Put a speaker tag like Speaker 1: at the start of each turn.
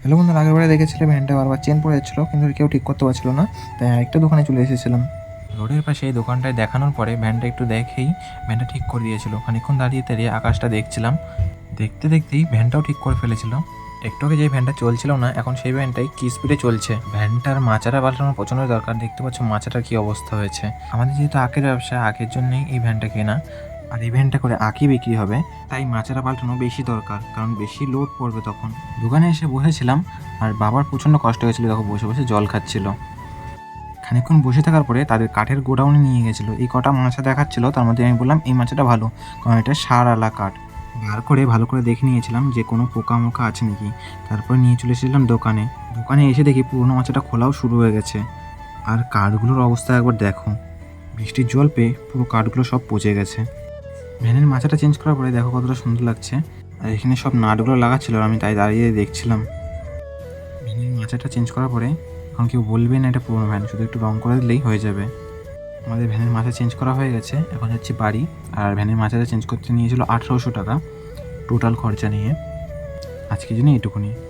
Speaker 1: Hello বন্ধুরা, আগেরবারে দেখেছিলে ভ্যানটা বারবার চেন পড়ে যাচ্ছিলো, কিন্তু কেউ ঠিক করতে পারছিল না, তাই আরেকটা দোকানে চলে এসেছিলাম। রোডের পাশে এই দোকানটায় দেখানোর পরে ভ্যানটা একটু দেখেই ভ্যানটা ঠিক করে দিয়েছিল। খানিকক্ষণ দাঁড়িয়ে দাঁড়িয়ে আকাশটা দেখছিলাম, দেখতে দেখতেই ভ্যানটাও ঠিক করে ফেলেছিল। একটু আগে যে ভ্যানটা চলছিল না, এখন সেই ভ্যানটাই কি স্পিডে চলছে। ভ্যানটার মাচাটা পাল্টানোর প্রচণ্ড দরকার। দেখতে পাচ্ছ মাচাটার কি অবস্থা হয়েছে। আমাদের যেহেতু আখের ব্যবসা, আখের জন্যই এই ভ্যানটা কেনা, আর এই ভ্যানটা করে আখই বিক্রি হবে, তাই মাচাটা পাল্টানো বেশি দরকার, কারণ বেশি লোড পড়বে তখন। দোকানে এসে বসেছিলাম, আর বাবার প্রচণ্ড কষ্ট হয়েছিল, দেখো বসে বসে জল খাচ্ছিল। খানিকক্ষণ বসে থাকার পরে তাদের কাঠের গোডাউনে নিয়ে গেছিলো। এই কটা মাছা দেখাচ্ছিল, তার মধ্যে আমি বললাম এই মাছটা ভালো, কারণ এটা সার কাঠ। বার করে ভালো করে দেখে নিয়েছিলাম যে কোনো পোকা মোকা আছে নাকি। তারপর নিয়ে চলে এসেছিলাম দোকানে। দোকানে এসে দেখি পুরোনো মাছটা খোলাও শুরু হয়ে গেছে। আর কাঠগুলোর অবস্থা একবার দেখো, বৃষ্টির জল পেয়ে পুরো কাঠগুলো সব পচে গেছে। ভ্যানের মাচাটা চেঞ্জ করার পরে দেখো কতটা সুন্দর লাগছে। আর এখানে সব নাটগুলো লাগাচ্ছিল, আমি তাই দাঁড়িয়ে দেখছিলাম। ভ্যানের মাচাটা চেঞ্জ করার পরে এখন কেউ বলবে না এটা পুরোনো ভ্যান, শুধু একটু রং করে দিলেই হয়ে যাবে। আমাদের ভ্যানের মাচা চেঞ্জ করা হয়ে গেছে, এখন যাচ্ছি বাড়ি। আর ভ্যানের মাচাটা চেঞ্জ করতে নিয়েছিল 1800 টাকা টোটাল খরচা নিয়ে। আজকের জন্য এটুকুনি।